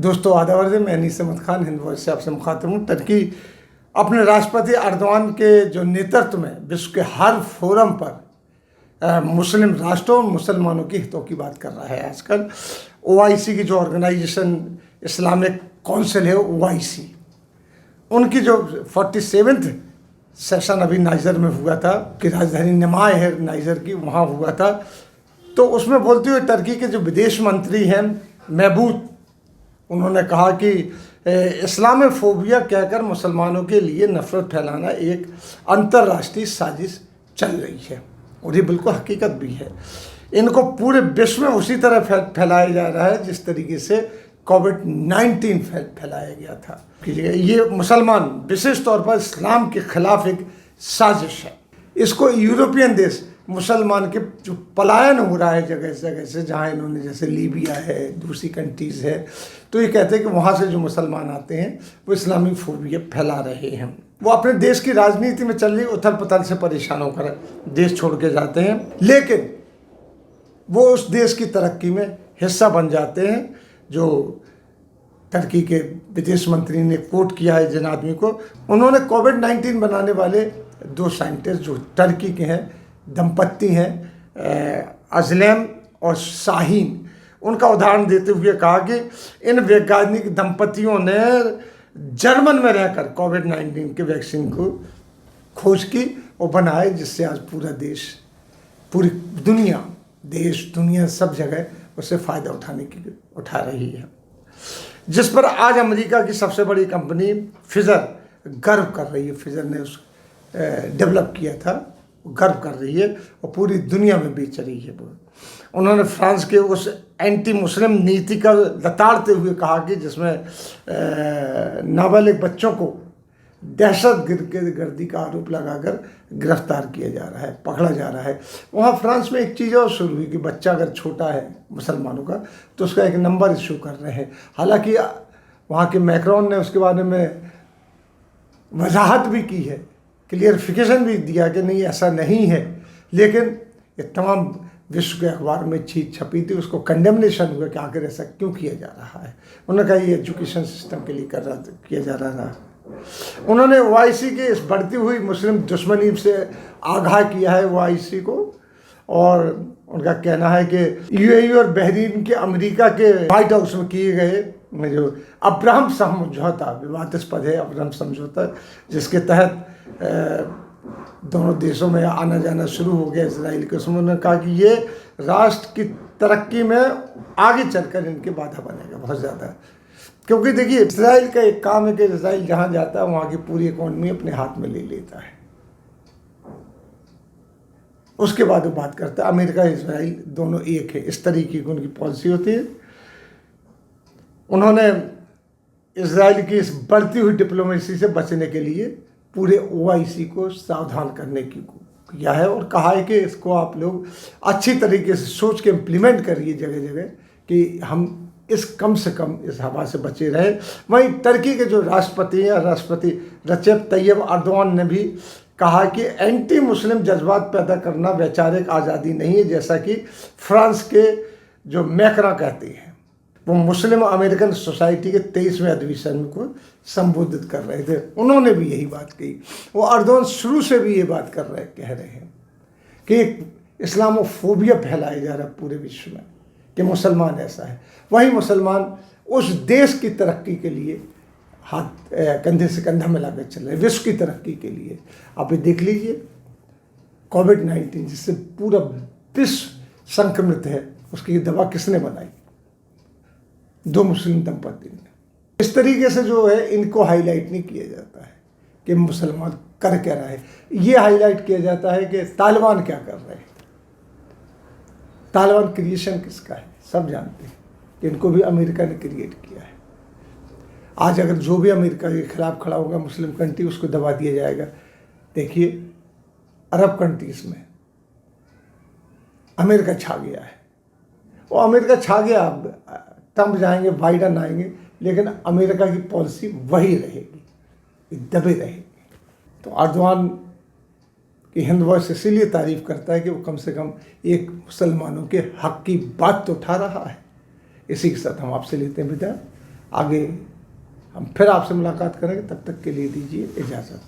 दोस्तों आदाब, मैं अनीस अहमद खान हिंद वॉइस से आपसे मुखातिब हूँ। टर्की अपने राष्ट्रपति अर्दवान के जो नेतृत्व में विश्व के हर फोरम पर मुस्लिम राष्ट्रों और मुसलमानों के हितों की बात कर रहा है। आजकल OIC की जो ऑर्गेनाइजेशन इस्लामिक काउंसिल है OIC, उनकी जो 47th सेशन अभी नाइजर में हुआ था, कि राजधानी निमाय है नाइजर की, वहाँ हुआ था। तो उसमें बोलते हुए टर्की के जो विदेश मंत्री हैं महबूब, उन्होंने कहा कि इस्लामोफोबिया कहकर मुसलमानों के लिए नफरत फैलाना एक अंतर्राष्ट्रीय साजिश चल रही है, और ये बिल्कुल हकीकत भी है। इनको पूरे विश्व में उसी तरह फैलाया जा रहा है जिस तरीके से कोविड-19 फैलाया गया था। ये मुसलमान विशेष तौर पर इस्लाम के खिलाफ एक साजिश है। इसको यूरोपियन देश मुसलमान के जो पलायन हो रहा है जगह जगह से, जहाँ इन्होंने जैसे लीबिया है, दूसरी कंट्रीज़ है, तो ये कहते हैं कि वहाँ से जो मुसलमान आते हैं वो इस्लामी फोबिया फैला रहे हैं। वो अपने देश की राजनीति में चल रही उथल पुथल से परेशान होकर देश छोड़ के जाते हैं, लेकिन वो उस देश की तरक्की में हिस्सा बन जाते हैं। जो टर्की के विदेश मंत्री ने कोट किया है जिन आदमी को, उन्होंने कोविड-19 बनाने वाले 2 साइंटिस्ट जो टर्की के हैं, दंपत्ति हैं अजलम और शाहीन, उनका उदाहरण देते हुए कहा कि इन वैज्ञानिक दंपतियों ने जर्मन में रहकर कोविड-19 के वैक्सीन को खोज की और बनाए, जिससे आज पूरा देश, पूरी दुनिया, देश दुनिया सब जगह उससे फ़ायदा उठा रही है, जिस पर आज अमेरिका की सबसे बड़ी कंपनी फिजर गर्व कर रही है। फिजर ने उस डेवलप किया था, गर्व कर रही है और पूरी दुनिया में बेच रही है। वो उन्होंने फ्रांस के उस एंटी मुस्लिम नीति का लताड़ते हुए कहा कि जिसमें नाबालिग बच्चों को दहशतगर्दी का आरोप लगाकर गिरफ्तार किया जा रहा है, पकड़ा जा रहा है। वहाँ फ्रांस में एक चीज़ और शुरू हुई कि बच्चा अगर छोटा है मुसलमानों का तो उसका एक नंबर इशू कर रहे हैं। हालांकि वहाँ के मैक्रोन ने उसके बारे में वजाहत भी की है, क्लियरिफिकेशन भी दिया कि नहीं ऐसा नहीं है, लेकिन ये तमाम विश्व के अखबार में चीज छपी थी, उसको कंडेमनेशन हुआ कि आखिर ऐसा क्यों किया जा रहा है। उन्होंने कहा ये एजुकेशन सिस्टम के लिए किया जा रहा है। उन्होंने OIC के इस बढ़ती हुई मुस्लिम दुश्मनी से आगाह किया है OIC को, और उनका कहना है कि UAE और बहरीन के अमेरिका के व्हाइट हाउस में किए गए जो अब्राहम समझौता, विवादास्पद है अब्राहम समझौता, जिसके तहत दोनों देशों में आना जाना शुरू हो गया इसराइल के, उसमें उन्होंने कहा कि ये राष्ट्र की तरक्की में आगे चलकर इनके बाधा बनेगा बहुत ज़्यादा। क्योंकि देखिए, इसराइल का एक काम है कि इसराइल जहाँ जाता है वहाँ की पूरी इकोनॉमी अपने हाथ में ले लेता है, उसके बाद वो बात करता है। अमेरिका इसराइल दोनों एक है, इस तरीके की उनकी पॉलिसी होती है। उन्होंने इसराइल की इस बढ़ती हुई डिप्लोमेसी से बचने के लिए पूरे OIC को सावधान करने की किया है, और कहा है कि इसको आप लोग अच्छी तरीके से सोच के इम्प्लीमेंट करिए जगह जगह, कि हम इस कम से कम इस हवा से बचे रहे। वहीं टर्की के जो राष्ट्रपति हैं, राष्ट्रपति रजब तैयब अर्दोआन ने भी कहा कि एंटी मुस्लिम जज्बात पैदा करना वैचारिक आज़ादी नहीं है, जैसा कि फ्रांस के जो मैक्रा कहते हैं। वो मुस्लिम अमेरिकन सोसाइटी के 23वें अधिवेशन को संबोधित कर रहे थे, उन्होंने भी यही बात कही। वो अर्दोआन शुरू से भी ये बात कह रहे हैं कि इस्लामोफोबिया फैलाया जा रहा है पूरे विश्व में, कि मुसलमान ऐसा है। वही मुसलमान उस देश की तरक्की के लिए हाथ कंधे से कंधा मिलाकर चल रहे हैं, विश्व की तरक्की के लिए। आप ये देख लीजिए, कोविड-19 जिससे पूरा विश्व संक्रमित है, उसकी दवा किसने बनाई? 2 मुस्लिम दंपति ने। इस तरीके से जो है इनको हाईलाइट नहीं किया जाता है कि मुसलमान कर क्या रहा है, ये हाईलाइट किया जाता है कि तालिबान क्या कर रहे हैं। तालिबान क्रिएशन किसका है? सब जानते हैं कि इनको भी अमेरिका ने क्रिएट किया है। आज अगर जो भी अमेरिका के खिलाफ खड़ा होगा मुस्लिम कंट्री, उसको दबा दिया जाएगा। देखिए, अरब कंट्रीज में अमेरिका छा गया है, वो अमेरिका छा गया। ट्रंप जाएंगे, बाइडन आएंगे, लेकिन अमेरिका की पॉलिसी वही रहेगी, दबे रहेगी। तो अर्दोआन की हिंद वॉइस इसीलिए तारीफ करता है कि वो कम से कम एक मुसलमानों के हक की बात तो उठा रहा है। इसी के साथ हम आपसे लेते हैं विदा। आगे हम फिर आपसे मुलाकात करेंगे। तब तक के लिए दीजिए इजाज़त।